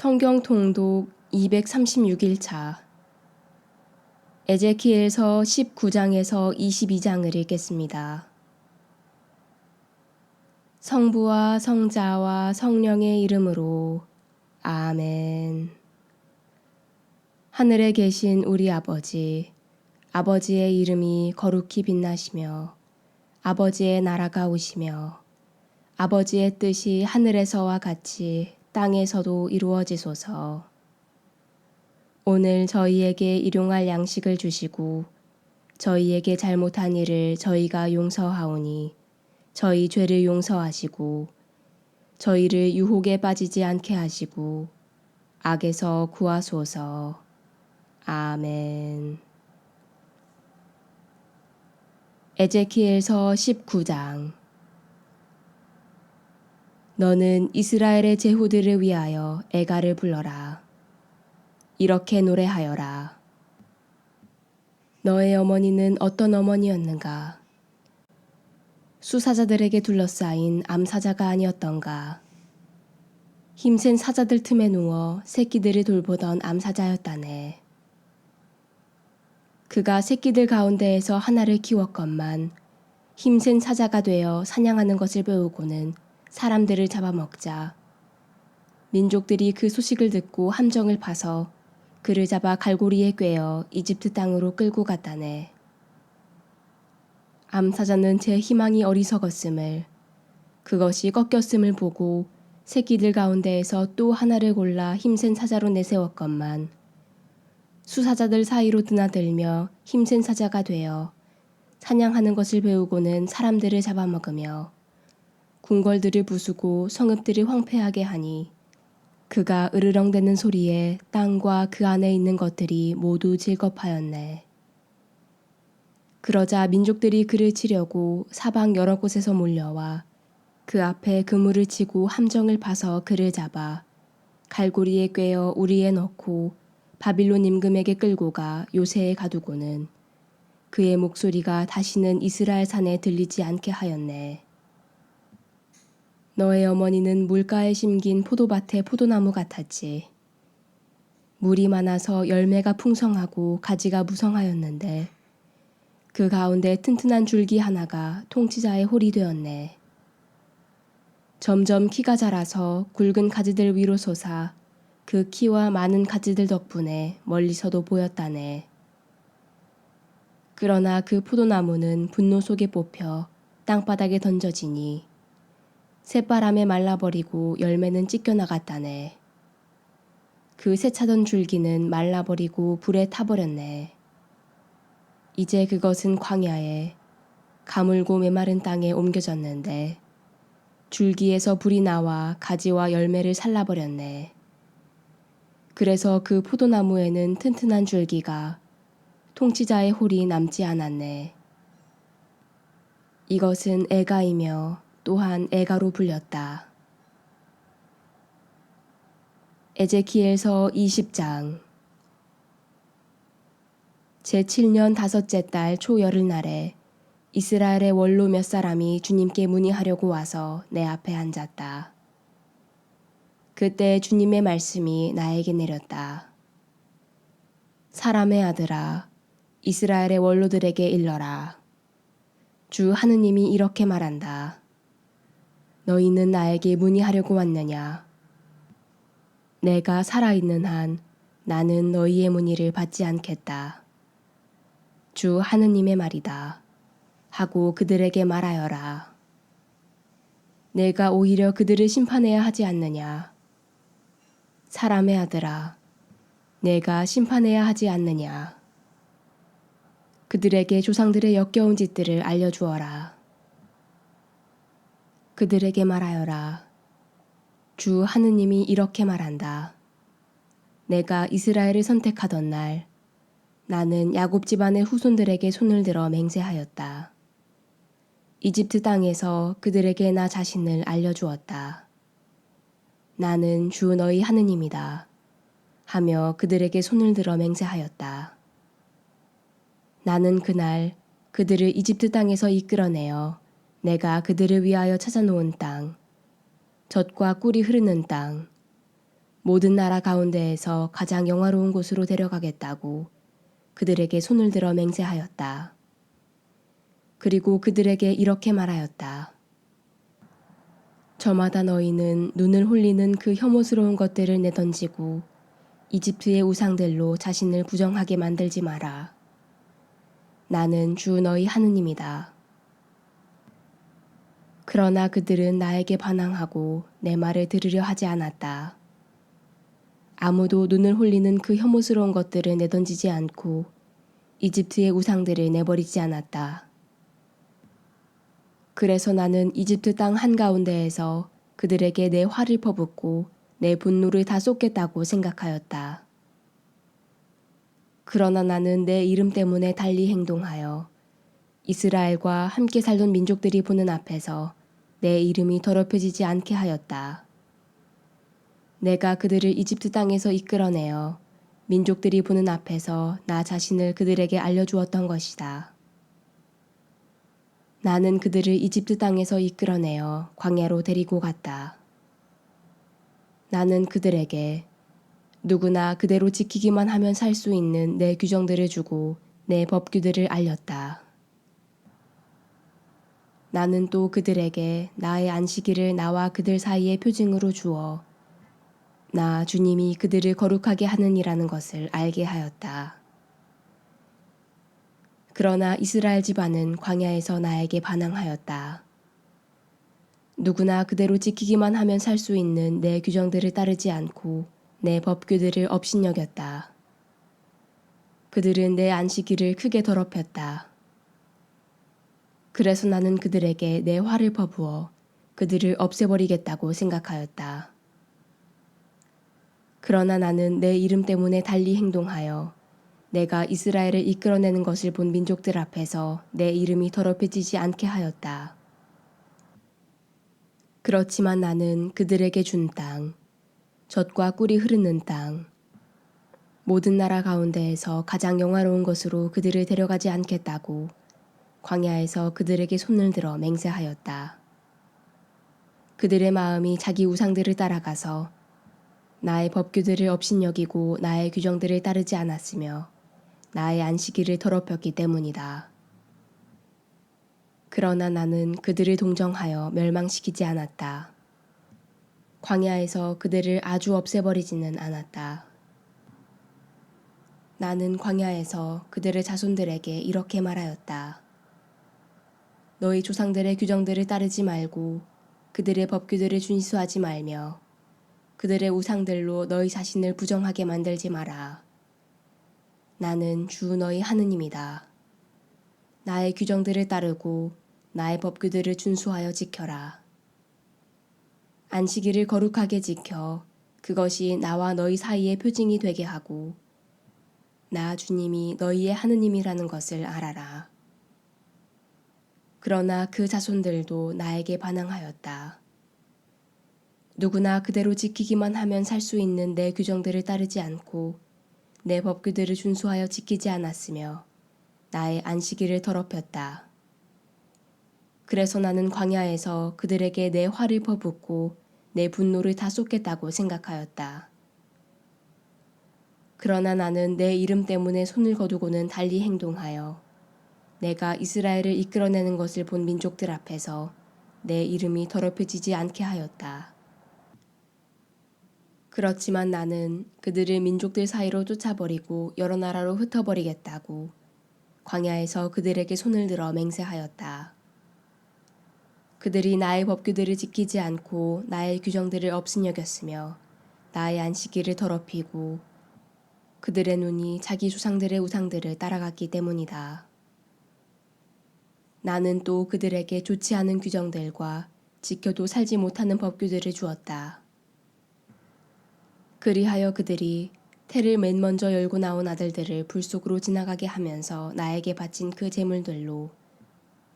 성경 통독 236일차 에제키엘서 19장에서 22장을 읽겠습니다. 성부와 성자와 성령의 이름으로 아멘. 하늘에 계신 우리 아버지, 아버지의 이름이 거룩히 빛나시며 아버지의 나라가 오시며 아버지의 뜻이 하늘에서와 같이 땅에서도 이루어지소서. 오늘 저희에게 일용할 양식을 주시고 저희에게 잘못한 일을 저희가 용서하오니 저희 죄를 용서하시고 저희를 유혹에 빠지지 않게 하시고 악에서 구하소서. 아멘. 에제키엘서 19장. 너는 이스라엘의 제후들을 위하여 애가를 불러라. 이렇게 노래하여라. 너의 어머니는 어떤 어머니였는가? 수사자들에게 둘러싸인 암사자가 아니었던가? 힘센 사자들 틈에 누워 새끼들을 돌보던 암사자였다네. 그가 새끼들 가운데에서 하나를 키웠건만 힘센 사자가 되어 사냥하는 것을 배우고는 사람들을 잡아먹자 민족들이 그 소식을 듣고 함정을 파서 그를 잡아 갈고리에 꿰어 이집트 땅으로 끌고 갔다네. 암사자는 제 희망이 어리석었음을, 그것이 꺾였음을 보고 새끼들 가운데에서 또 하나를 골라 힘센 사자로 내세웠건만 수사자들 사이로 드나들며 힘센 사자가 되어 사냥하는 것을 배우고는 사람들을 잡아먹으며 궁궐들을 부수고 성읍들을 황폐하게 하니 그가 으르렁대는 소리에 땅과 그 안에 있는 것들이 모두 질겁하였네. 그러자 민족들이 그를 치려고 사방 여러 곳에서 몰려와 그 앞에 그물을 치고 함정을 파서 그를 잡아 갈고리에 꿰어 우리에 넣고 바빌론 임금에게 끌고 가 요새에 가두고는 그의 목소리가 다시는 이스라엘 산에 들리지 않게 하였네. 너의 어머니는 물가에 심긴 포도밭의 포도나무 같았지. 물이 많아서 열매가 풍성하고 가지가 무성하였는데 그 가운데 튼튼한 줄기 하나가 통치자의 홀이 되었네. 점점 키가 자라서 굵은 가지들 위로 솟아 그 키와 많은 가지들 덕분에 멀리서도 보였다네. 그러나 그 포도나무는 분노 속에 뽑혀 땅바닥에 던져지니 새바람에 말라버리고 열매는 찢겨나갔다네. 그 세차던 줄기는 말라버리고 불에 타버렸네. 이제 그것은 광야에 가물고 메마른 땅에 옮겨졌는데 줄기에서 불이 나와 가지와 열매를 살라버렸네. 그래서 그 포도나무에는 튼튼한 줄기가 통치자의 홀이 남지 않았네. 이것은 애가이며 또한 애가로 불렸다. 에제키엘서 20장. 제7년 5째 달 초열흘날에 이스라엘의 원로 몇 사람이 주님께 문의하려고 와서 내 앞에 앉았다. 그때 주님의 말씀이 나에게 내렸다. 사람의 아들아, 이스라엘의 원로들에게 일러라. 주 하느님이 이렇게 말한다. 너희는 나에게 문의하려고 왔느냐? 내가 살아있는 한 나는 너희의 문의를 받지 않겠다. 주 하느님의 말이다. 하고 그들에게 말하여라. 내가 오히려 그들을 심판해야 하지 않느냐? 사람의 아들아, 내가 심판해야 하지 않느냐? 그들에게 조상들의 역겨운 짓들을 알려주어라. 그들에게 말하여라. 주 하느님이 이렇게 말한다. 내가 이스라엘을 선택하던 날 나는 야곱 집안의 후손들에게 손을 들어 맹세하였다. 이집트 땅에서 그들에게 나 자신을 알려주었다. 나는 주 너희 하느님이다. 하며 그들에게 손을 들어 맹세하였다. 나는 그날 그들을 이집트 땅에서 이끌어내어 내가 그들을 위하여 찾아놓은 땅, 젖과 꿀이 흐르는 땅, 모든 나라 가운데에서 가장 영화로운 곳으로 데려가겠다고 그들에게 손을 들어 맹세하였다. 그리고 그들에게 이렇게 말하였다. 저마다 너희는 눈을 홀리는 그 혐오스러운 것들을 내던지고 이집트의 우상들로 자신을 부정하게 만들지 마라. 나는 주 너희 하느님이다. 그러나 그들은 나에게 반항하고 내 말을 들으려 하지 않았다. 아무도 눈을 홀리는 그 혐오스러운 것들을 내던지지 않고 이집트의 우상들을 내버리지 않았다. 그래서 나는 이집트 땅 한가운데에서 그들에게 내 화를 퍼붓고 내 분노를 다 쏟겠다고 생각하였다. 그러나 나는 내 이름 때문에 달리 행동하여 이스라엘과 함께 살던 민족들이 보는 앞에서 내 이름이 더럽혀지지 않게 하였다. 내가 그들을 이집트 땅에서 이끌어내어 민족들이 보는 앞에서 나 자신을 그들에게 알려주었던 것이다. 나는 그들을 이집트 땅에서 이끌어내어 광야로 데리고 갔다. 나는 그들에게 누구나 그대로 지키기만 하면 살 수 있는 내 규정들을 주고 내 법규들을 알렸다. 나는 또 그들에게 나의 안식일을 나와 그들 사이의 표징으로 주어 나 주님이 그들을 거룩하게 하느니라는 것을 알게 하였다. 그러나 이스라엘 집안은 광야에서 나에게 반항하였다. 누구나 그대로 지키기만 하면 살 수 있는 내 규정들을 따르지 않고 내 법규들을 업신여겼다. 그들은 내 안식일을 크게 더럽혔다. 그래서 나는 그들에게 내 화를 퍼부어 그들을 없애버리겠다고 생각하였다. 그러나 나는 내 이름 때문에 달리 행동하여 내가 이스라엘을 이끌어내는 것을 본 민족들 앞에서 내 이름이 더럽혀지지 않게 하였다. 그렇지만 나는 그들에게 준 땅, 젖과 꿀이 흐르는 땅, 모든 나라 가운데에서 가장 영화로운 것으로 그들을 데려가지 않겠다고 광야에서 그들에게 손을 들어 맹세하였다. 그들의 마음이 자기 우상들을 따라가서 나의 법규들을 업신여기고 나의 규정들을 따르지 않았으며 나의 안식일을 더럽혔기 때문이다. 그러나 나는 그들을 동정하여 멸망시키지 않았다. 광야에서 그들을 아주 없애버리지는 않았다. 나는 광야에서 그들의 자손들에게 이렇게 말하였다. 너희 조상들의 규정들을 따르지 말고 그들의 법규들을 준수하지 말며 그들의 우상들로 너희 자신을 부정하게 만들지 마라. 나는 주 너희 하느님이다. 나의 규정들을 따르고 나의 법규들을 준수하여 지켜라. 안식일을 거룩하게 지켜 그것이 나와 너희 사이의 표징이 되게 하고 나 주님이 너희의 하느님이라는 것을 알아라. 그러나 그 자손들도 나에게 반항하였다. 누구나 그대로 지키기만 하면 살 수 있는 내 규정들을 따르지 않고 내 법규들을 준수하여 지키지 않았으며 나의 안식일을 더럽혔다. 그래서 나는 광야에서 그들에게 내 화를 퍼붓고 내 분노를 다 쏟겠다고 생각하였다. 그러나 나는 내 이름 때문에 손을 거두고는 달리 행동하여 내가 이스라엘을 이끌어내는 것을 본 민족들 앞에서 내 이름이 더럽혀지지 않게 하였다. 그렇지만 나는 그들을 민족들 사이로 쫓아버리고 여러 나라로 흩어버리겠다고 광야에서 그들에게 손을 들어 맹세하였다. 그들이 나의 법규들을 지키지 않고 나의 규정들을 업신여겼으며 나의 안식일을 더럽히고 그들의 눈이 자기 조상들의 우상들을 따라갔기 때문이다. 나는 또 그들에게 좋지 않은 규정들과 지켜도 살지 못하는 법규들을 주었다. 그리하여 그들이 태를 맨 먼저 열고 나온 아들들을 불 속으로 지나가게 하면서 나에게 바친 그 제물들로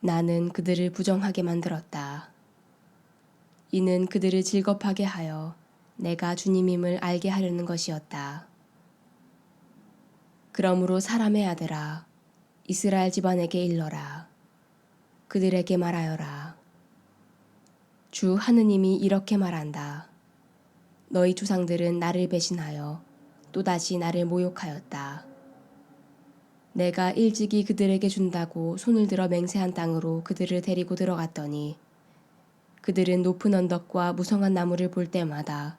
나는 그들을 부정하게 만들었다. 이는 그들을 질겁하게 하여 내가 주님임을 알게 하려는 것이었다. 그러므로 사람의 아들아, 이스라엘 집안에게 일러라. 그들에게 말하여라. 주 하느님이 이렇게 말한다. 너희 조상들은 나를 배신하여 또다시 나를 모욕하였다. 내가 일찍이 그들에게 준다고 손을 들어 맹세한 땅으로 그들을 데리고 들어갔더니 그들은 높은 언덕과 무성한 나무를 볼 때마다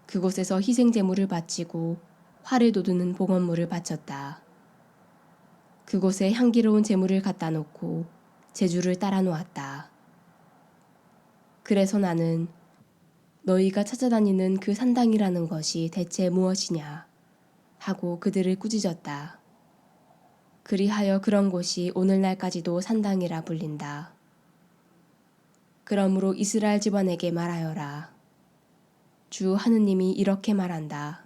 그곳에서 희생 제물을 바치고 화를 돋우는 봉헌물을 바쳤다. 그곳에 향기로운 제물을 갖다 놓고 제주를 따라 놓았다. 그래서 나는 너희가 찾아다니는 그 산당이라는 것이 대체 무엇이냐 하고 그들을 꾸짖었다. 그리하여 그런 곳이 오늘날까지도 산당이라 불린다. 그러므로 이스라엘 집안에게 말하여라. 주 하느님이 이렇게 말한다.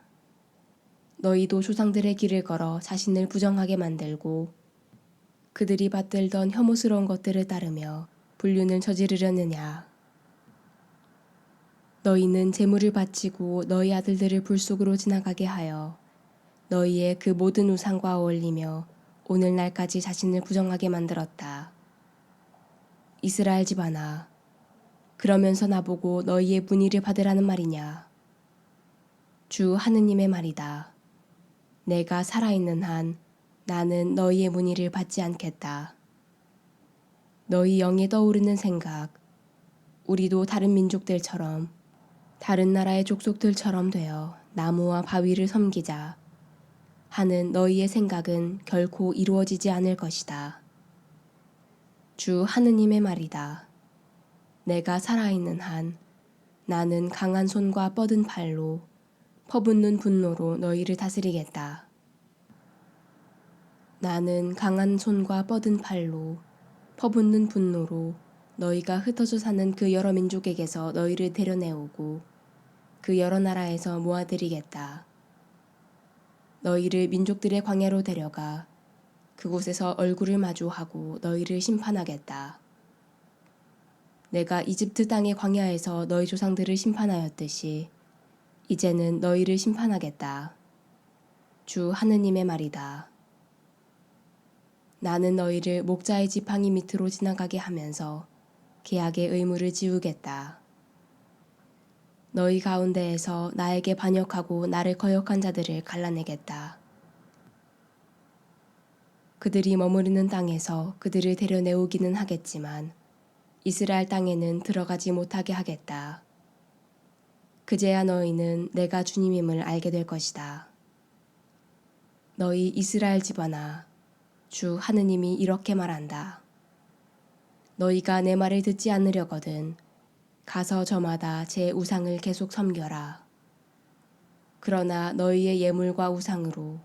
너희도 조상들의 길을 걸어 자신을 부정하게 만들고 그들이 받들던 혐오스러운 것들을 따르며 불륜을 저지르려느냐. 너희는 제물을 바치고 너희 아들들을 불 속으로 지나가게 하여 너희의 그 모든 우상과 어울리며 오늘날까지 자신을 부정하게 만들었다. 이스라엘 집안아, 그러면서 나보고 너희의 문의를 받으라는 말이냐. 주 하느님의 말이다. 내가 살아있는 한 나는 너희의 문의를 받지 않겠다. 너희 영에 떠오르는 생각, 우리도 다른 민족들처럼 다른 나라의 족속들처럼 되어 나무와 바위를 섬기자 하는 너희의 생각은 결코 이루어지지 않을 것이다. 주 하느님의 말이다. 내가 살아있는 한 나는 강한 손과 뻗은 팔로 퍼붓는 분노로 너희를 다스리겠다. 나는 강한 손과 뻗은 팔로 퍼붓는 분노로 너희가 흩어져 사는 그 여러 민족에게서 너희를 데려내오고 그 여러 나라에서 모아들이겠다. 너희를 민족들의 광야로 데려가 그곳에서 얼굴을 마주하고 너희를 심판하겠다. 내가 이집트 땅의 광야에서 너희 조상들을 심판하였듯이 이제는 너희를 심판하겠다. 주 하느님의 말이다. 나는 너희를 목자의 지팡이 밑으로 지나가게 하면서 계약의 의무를 지우겠다. 너희 가운데에서 나에게 반역하고 나를 거역한 자들을 갈라내겠다. 그들이 머무르는 땅에서 그들을 데려내오기는 하겠지만 이스라엘 땅에는 들어가지 못하게 하겠다. 그제야 너희는 내가 주님임을 알게 될 것이다. 너희 이스라엘 집안아, 주 하느님이 이렇게 말한다. 너희가 내 말을 듣지 않으려거든 가서 저마다 제 우상을 계속 섬겨라. 그러나 너희의 예물과 우상으로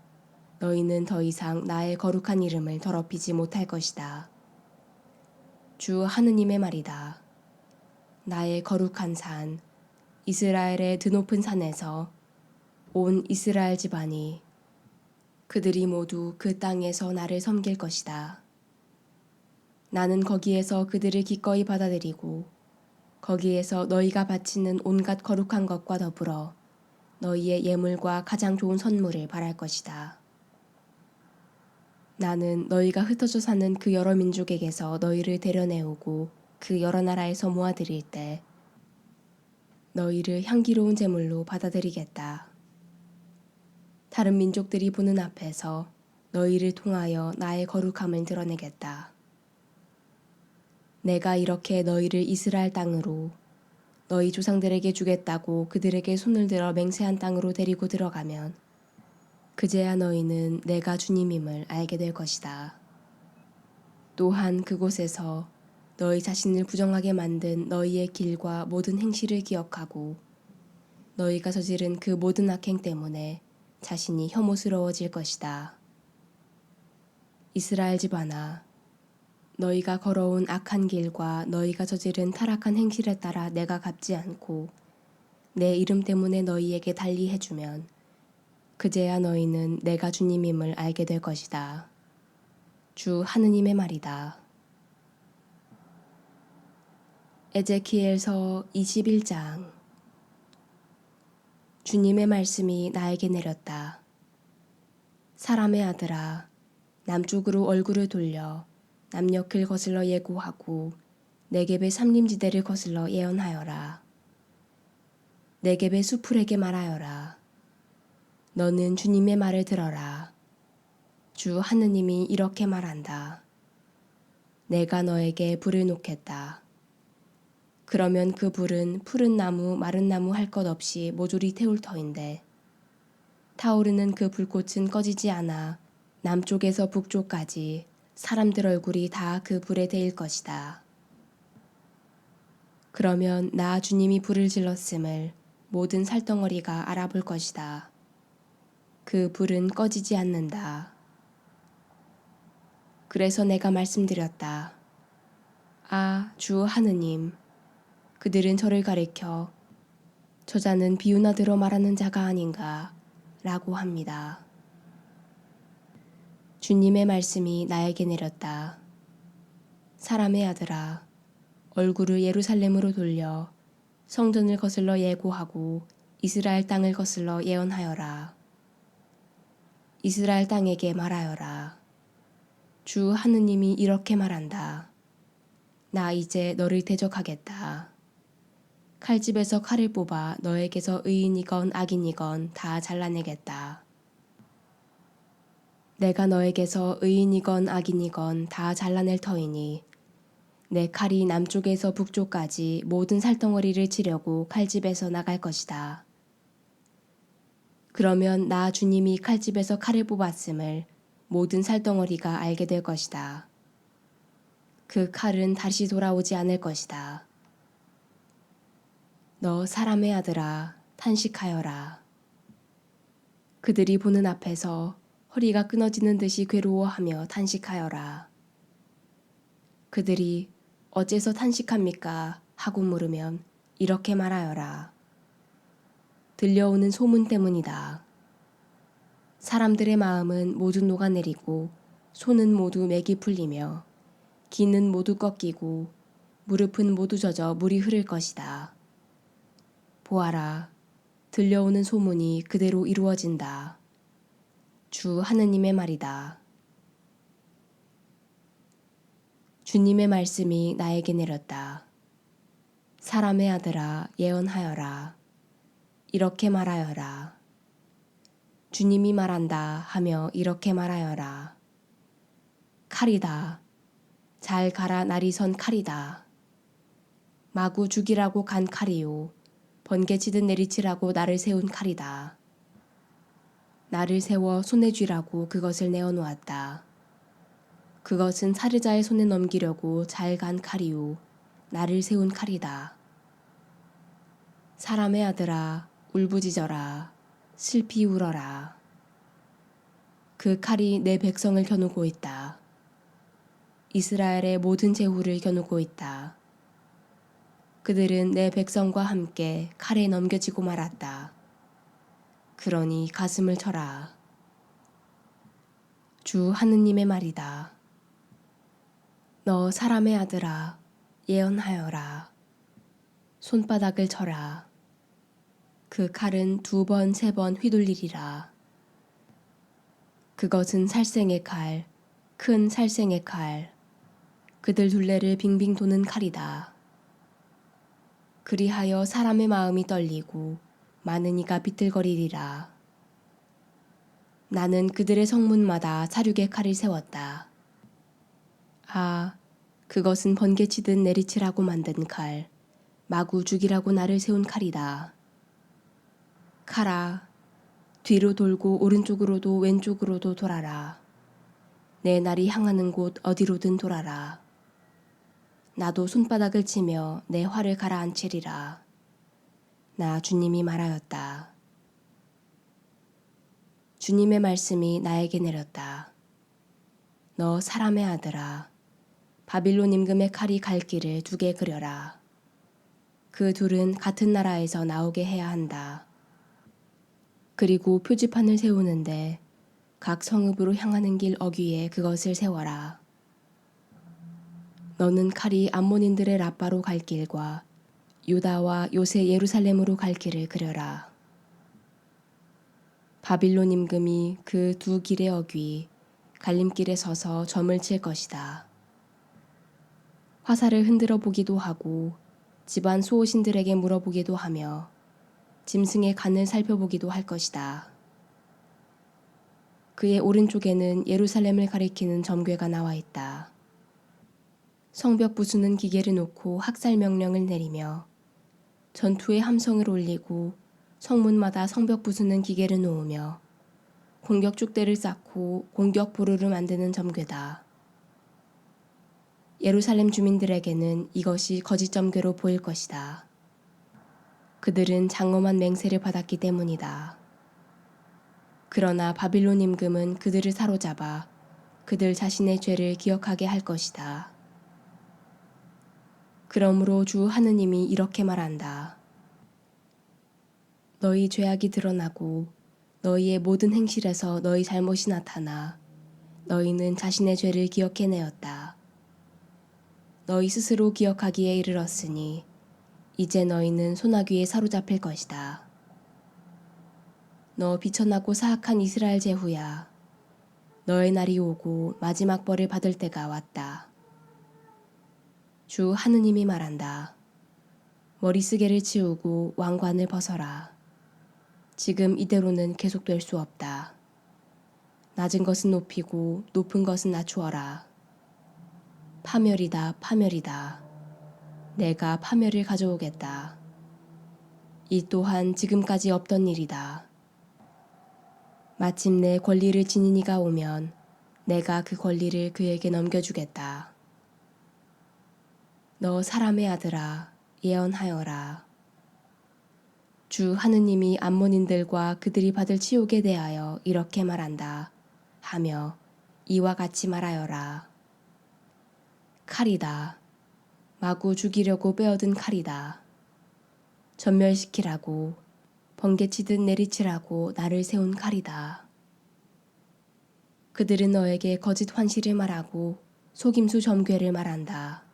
너희는 더 이상 나의 거룩한 이름을 더럽히지 못할 것이다. 주 하느님의 말이다. 나의 거룩한 산, 이스라엘의 드높은 산에서 온 이스라엘 집안이 그들이 모두 그 땅에서 나를 섬길 것이다. 나는 거기에서 그들을 기꺼이 받아들이고 거기에서 너희가 바치는 온갖 거룩한 것과 더불어 너희의 예물과 가장 좋은 선물을 바랄 것이다. 나는 너희가 흩어져 사는 그 여러 민족에게서 너희를 데려내오고 그 여러 나라에서 모아들일 때 너희를 향기로운 제물로 받아들이겠다. 다른 민족들이 보는 앞에서 너희를 통하여 나의 거룩함을 드러내겠다. 내가 이렇게 너희를 이스라엘 땅으로 너희 조상들에게 주겠다고 그들에게 손을 들어 맹세한 땅으로 데리고 들어가면 그제야 너희는 내가 주님임을 알게 될 것이다. 또한 그곳에서 너희 자신을 부정하게 만든 너희의 길과 모든 행실을 기억하고 너희가 저지른 그 모든 악행 때문에 자신이 혐오스러워질 것이다. 이스라엘 집안아, 너희가 걸어온 악한 길과 너희가 저지른 타락한 행실에 따라 내가 갚지 않고 내 이름 때문에 너희에게 달리 해주면 그제야 너희는 내가 주님임을 알게 될 것이다. 주 하느님의 말이다. 에제키엘서 21장. 주님의 말씀이 나에게 내렸다. 사람의 아들아, 남쪽으로 얼굴을 돌려 남녘을 거슬러 예고하고 네겝의 삼림지대를 거슬러 예언하여라. 네겝의 수풀에게 말하여라. 너는 주님의 말을 들어라. 주 하느님이 이렇게 말한다. 내가 너에게 불을 놓겠다. 그러면 그 불은 푸른 나무 마른 나무 할 것 없이 모조리 태울 터인데 타오르는 그 불꽃은 꺼지지 않아 남쪽에서 북쪽까지 사람들 얼굴이 다 그 불에 데일 것이다. 그러면 나 주님이 불을 질렀음을 모든 살덩어리가 알아볼 것이다. 그 불은 꺼지지 않는다. 그래서 내가 말씀드렸다. 아, 주 하느님, 그들은 저를 가리켜 저자는 비유나 들어 말하는 자가 아닌가 라고 합니다. 주님의 말씀이 나에게 내렸다. 사람의 아들아, 얼굴을 예루살렘으로 돌려 성전을 거슬러 예고하고 이스라엘 땅을 거슬러 예언하여라. 이스라엘 땅에게 말하여라. 주 하느님이 이렇게 말한다. 나 이제 너를 대적하겠다. 칼집에서 칼을 뽑아 너에게서 의인이건 악인이건 다 잘라내겠다. 내가 너에게서 의인이건 악인이건 다 잘라낼 터이니 내 칼이 남쪽에서 북쪽까지 모든 살덩어리를 치려고 칼집에서 나갈 것이다. 그러면 나 주님이 칼집에서 칼을 뽑았음을 모든 살덩어리가 알게 될 것이다. 그 칼은 다시 돌아오지 않을 것이다. 너 사람의 아들아, 탄식하여라. 그들이 보는 앞에서 허리가 끊어지는 듯이 괴로워하며 탄식하여라. 그들이 어째서 탄식합니까? 하고 물으면 이렇게 말하여라. 들려오는 소문 때문이다. 사람들의 마음은 모두 녹아내리고 손은 모두 맥이 풀리며 기는 모두 꺾이고 무릎은 모두 젖어 물이 흐를 것이다. 보아라, 들려오는 소문이 그대로 이루어진다. 주 하느님의 말이다. 주님의 말씀이 나에게 내렸다. 사람의 아들아, 예언하여라. 이렇게 말하여라. 주님이 말한다 하며 이렇게 말하여라. 칼이다. 잘 갈아 날이 선 칼이다. 마구 죽이라고 간 칼이요. 번개치듯 내리치라고 나를 세운 칼이다. 나를 세워 손에 쥐라고 그것을 내어놓았다. 그것은 살해자의 손에 넘기려고 잘 간 칼이요. 나를 세운 칼이다. 사람의 아들아, 울부짖어라. 슬피 울어라. 그 칼이 내 백성을 겨누고 있다. 이스라엘의 모든 제후를 겨누고 있다. 그들은 내 백성과 함께 칼에 넘겨지고 말았다. 그러니 가슴을 쳐라. 주 하느님의 말이다. 너 사람의 아들아, 예언하여라. 손바닥을 쳐라. 그 칼은 2번, 3번 휘둘리리라. 그것은 살생의 칼, 큰 살생의 칼, 그들 둘레를 빙빙 도는 칼이다. 그리하여 사람의 마음이 떨리고 많은 이가 비틀거리리라. 나는 그들의 성문마다 사륙의 칼을 세웠다. 아, 그것은 번개치듯 내리치라고 만든 칼, 마구 죽이라고 나를 세운 칼이다. 칼아, 뒤로 돌고 오른쪽으로도 왼쪽으로도 돌아라. 내 날이 향하는 곳 어디로든 돌아라. 나도 손바닥을 치며 내 활을 가라앉히리라. 나 주님이 말하였다. 주님의 말씀이 나에게 내렸다. 너 사람의 아들아, 바빌론 임금의 칼이 갈 길을 2개 그려라. 그 둘은 같은 나라에서 나오게 해야 한다. 그리고 표지판을 세우는데 각 성읍으로 향하는 길 어귀에 그것을 세워라. 너는 칼이 암몬인들의 라빠로 갈 길과 유다와 요새 예루살렘으로 갈 길을 그려라. 바빌론 임금이 그 2 길의 어귀 갈림길에 서서 점을 칠 것이다. 화살을 흔들어 보기도 하고 집안 수호신들에게 물어보기도 하며 짐승의 간을 살펴보기도 할 것이다. 그의 오른쪽에는 예루살렘을 가리키는 점괘가 나와 있다. 성벽 부수는 기계를 놓고 학살 명령을 내리며 전투의 함성을 올리고 성문마다 성벽 부수는 기계를 놓으며 공격 축대를 쌓고 공격 보루를 만드는 점괘다. 예루살렘 주민들에게는 이것이 거짓 점괘로 보일 것이다. 그들은 장엄한 맹세를 받았기 때문이다. 그러나 바빌론 임금은 그들을 사로잡아 그들 자신의 죄를 기억하게 할 것이다. 그러므로 주 하느님이 이렇게 말한다. 너희 죄악이 드러나고 너희의 모든 행실에서 너희 잘못이 나타나 너희는 자신의 죄를 기억해내었다. 너희 스스로 기억하기에 이르렀으니 이제 너희는 소나귀에 사로잡힐 것이다. 너 비천하고 사악한 이스라엘 제후야. 너의 날이 오고 마지막 벌을 받을 때가 왔다. 주 하느님이 말한다. 머리쓰개를 치우고 왕관을 벗어라. 지금 이대로는 계속될 수 없다. 낮은 것은 높이고 높은 것은 낮추어라. 파멸이다, 파멸이다. 내가 파멸을 가져오겠다. 이 또한 지금까지 없던 일이다. 마침내 권리를 지닌 이가 오면 내가 그 권리를 그에게 넘겨주겠다. 너 사람의 아들아, 예언하여라. 주 하느님이 암몬인들과 그들이 받을 치욕에 대하여 이렇게 말한다 하며 이와 같이 말하여라. 칼이다. 마구 죽이려고 빼어든 칼이다. 전멸시키라고 번개치듯 내리치라고 나를 세운 칼이다. 그들은 너에게 거짓 환시를 말하고 속임수 점괘를 말한다.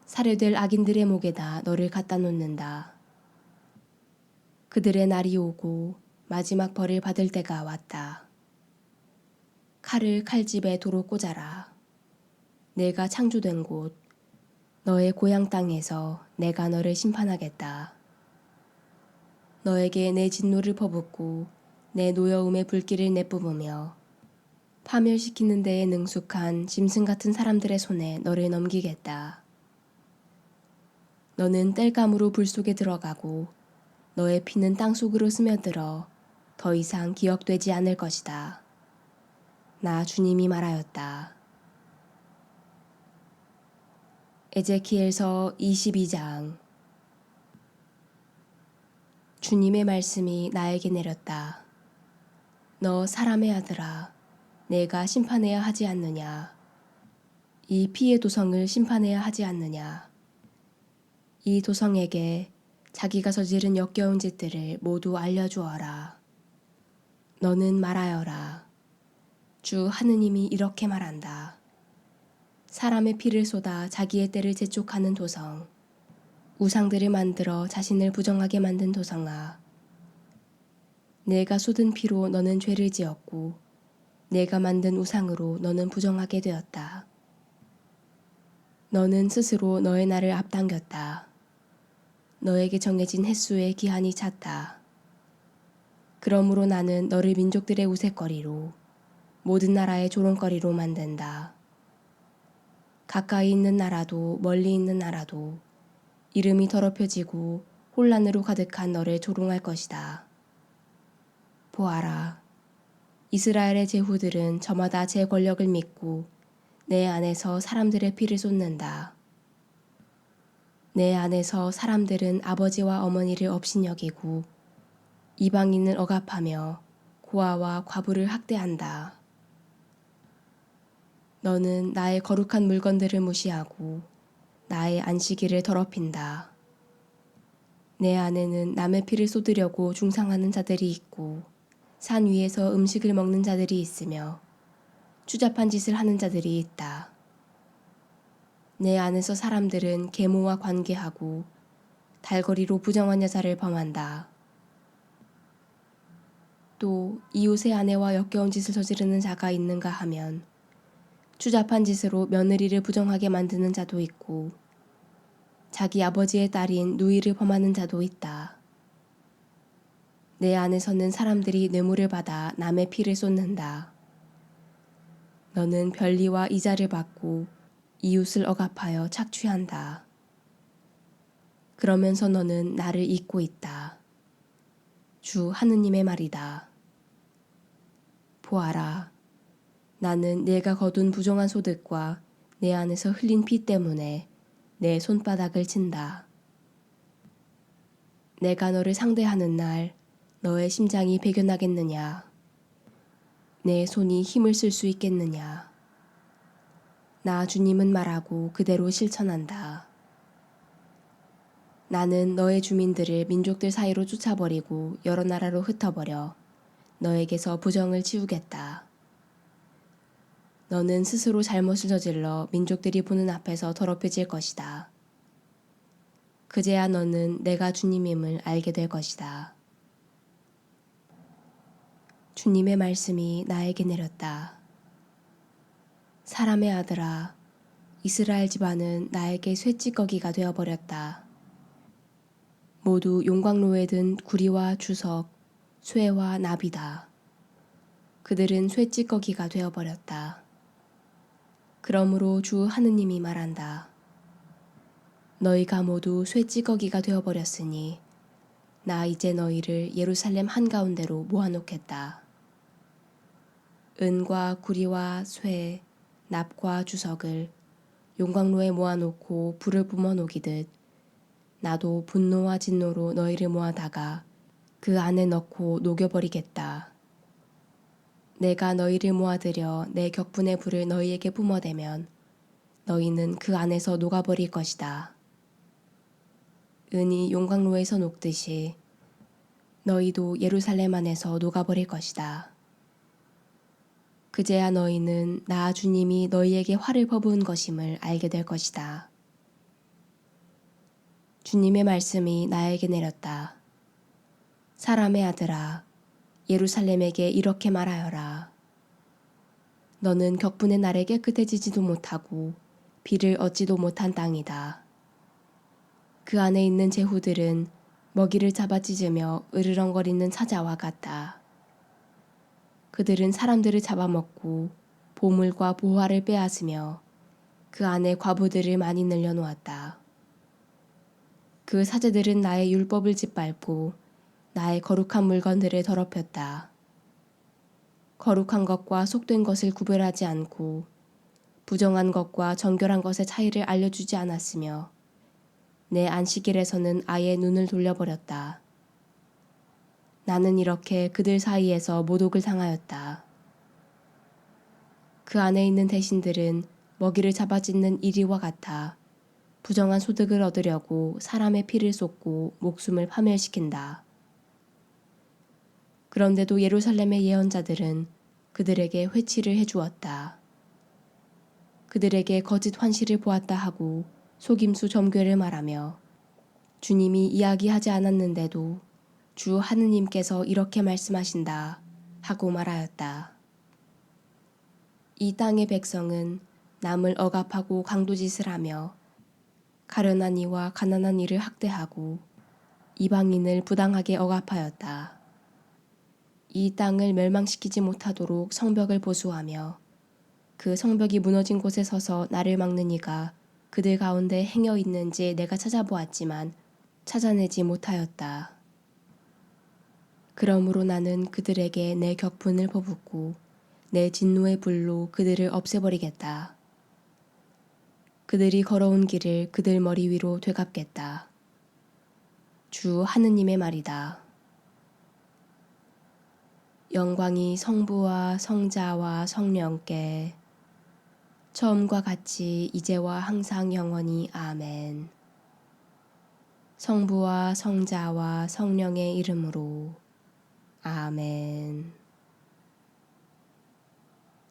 살해될 악인들의 목에다 너를 갖다 놓는다. 그들의 날이 오고 마지막 벌을 받을 때가 왔다. 칼을 칼집에 도로 꽂아라. 내가 창조된 곳, 너의 고향 땅에서 내가 너를 심판하겠다. 너에게 내 진노를 퍼붓고 내 노여움의 불길을 내뿜으며 파멸시키는 데에 능숙한 짐승 같은 사람들의 손에 너를 넘기겠다. 너는 땔감으로 불 속에 들어가고 너의 피는 땅 속으로 스며들어 더 이상 기억되지 않을 것이다. 나 주님이 말하였다. 에제키엘서 22장. 주님의 말씀이 나에게 내렸다. 너 사람의 아들아, 내가 심판해야 하지 않느냐? 이 피의 도성을 심판해야 하지 않느냐? 이 도성에게 자기가 저지른 역겨운 짓들을 모두 알려주어라. 너는 말하여라. 주 하느님이 이렇게 말한다. 사람의 피를 쏟아 자기의 때를 재촉하는 도성, 우상들을 만들어 자신을 부정하게 만든 도성아. 내가 쏟은 피로 너는 죄를 지었고 내가 만든 우상으로 너는 부정하게 되었다. 너는 스스로 너의 날을 앞당겼다. 너에게 정해진 햇수의 기한이 찼다. 그러므로 나는 너를 민족들의 우윳거리로 모든 나라의 조롱거리로 만든다. 가까이 있는 나라도 멀리 있는 나라도 이름이 더럽혀지고 혼란으로 가득한 너를 조롱할 것이다. 보아라. 이스라엘의 제후들은 저마다 제 권력을 믿고 내 안에서 사람들의 피를 쏟는다. 내 안에서 사람들은 아버지와 어머니를 업신여기고 이방인을 억압하며 고아와 과부를 학대한다. 너는 나의 거룩한 물건들을 무시하고 나의 안식일을 더럽힌다. 내 안에는 남의 피를 쏟으려고 중상하는 자들이 있고 산 위에서 음식을 먹는 자들이 있으며 추잡한 짓을 하는 자들이 있다. 내 안에서 사람들은 계모와 관계하고 달거리로 부정한 여자를 범한다. 또 이웃의 아내와 역겨운 짓을 저지르는 자가 있는가 하면 추잡한 짓으로 며느리를 부정하게 만드는 자도 있고 자기 아버지의 딸인 누이를 범하는 자도 있다. 내 안에서는 사람들이 뇌물을 받아 남의 피를 쏟는다. 너는 변리와 이자를 받고 이웃을 억압하여 착취한다. 그러면서 너는 나를 잊고 있다. 주 하느님의 말이다. 보아라, 나는 내가 거둔 부정한 소득과 내 안에서 흘린 피 때문에 내 손바닥을 친다. 내가 너를 상대하는 날 너의 심장이 배견하겠느냐? 내 손이 힘을 쓸 수 있겠느냐? 나 주님은 말하고 그대로 실천한다. 나는 너의 주민들을 민족들 사이로 쫓아버리고 여러 나라로 흩어버려 너에게서 부정을 치우겠다. 너는 스스로 잘못을 저질러 민족들이 보는 앞에서 더럽혀질 것이다. 그제야 너는 내가 주님임을 알게 될 것이다. 주님의 말씀이 나에게 내렸다. 사람의 아들아, 이스라엘 집안은 나에게 쇠찌꺼기가 되어버렸다. 모두 용광로에 든 구리와 주석, 쇠와 나비다. 그들은 쇠찌꺼기가 되어버렸다. 그러므로 주 하느님이 말한다. 너희가 모두 쇠찌꺼기가 되어버렸으니 나 이제 너희를 예루살렘 한가운데로 모아놓겠다. 은과 구리와 쇠, 납과 주석을 용광로에 모아놓고 불을 뿜어놓이듯 나도 분노와 진노로 너희를 모아다가 그 안에 넣고 녹여버리겠다. 내가 너희를 모아들여 내 격분의 불을 너희에게 뿜어대면 너희는 그 안에서 녹아버릴 것이다. 은이 용광로에서 녹듯이 너희도 예루살렘 안에서 녹아버릴 것이다. 그제야 너희는 나 주님이 너희에게 화를 퍼부은 것임을 알게 될 것이다. 주님의 말씀이 나에게 내렸다. 사람의 아들아, 예루살렘에게 이렇게 말하여라. 너는 격분의 날에 깨끗해지지도 못하고 비를 얻지도 못한 땅이다. 그 안에 있는 제후들은 먹이를 잡아 찢으며 으르렁거리는 사자와 같다. 그들은 사람들을 잡아먹고 보물과 보화를 빼앗으며 그 안에 과부들을 많이 늘려놓았다. 그 사제들은 나의 율법을 짓밟고 나의 거룩한 물건들을 더럽혔다. 거룩한 것과 속된 것을 구별하지 않고 부정한 것과 정결한 것의 차이를 알려주지 않았으며 내 안식일에서는 아예 눈을 돌려버렸다. 나는 이렇게 그들 사이에서 모독을 당하였다. 그 안에 있는 대신들은 먹이를 잡아짓는 이리와 같아 부정한 소득을 얻으려고 사람의 피를 쏟고 목숨을 파멸시킨다. 그런데도 예루살렘의 예언자들은 그들에게 회치를 해주었다. 그들에게 거짓 환시를 보았다 하고 속임수 점괘를 말하며 주님이 이야기하지 않았는데도 주 하느님께서 이렇게 말씀하신다 하고 말하였다. 이 땅의 백성은 남을 억압하고 강도짓을 하며 가련한 이와 가난한 이를 학대하고 이방인을 부당하게 억압하였다. 이 땅을 멸망시키지 못하도록 성벽을 보수하며 그 성벽이 무너진 곳에 서서 나를 막는 이가 그들 가운데 행여 있는지 내가 찾아보았지만 찾아내지 못하였다. 그러므로 나는 그들에게 내 격분을 퍼붓고 내 진노의 불로 그들을 없애버리겠다. 그들이 걸어온 길을 그들 머리 위로 되갚겠다. 주 하느님의 말이다. 영광이 성부와 성자와 성령께 처음과 같이 이제와 항상 영원히 아멘. 성부와 성자와 성령의 이름으로 아멘.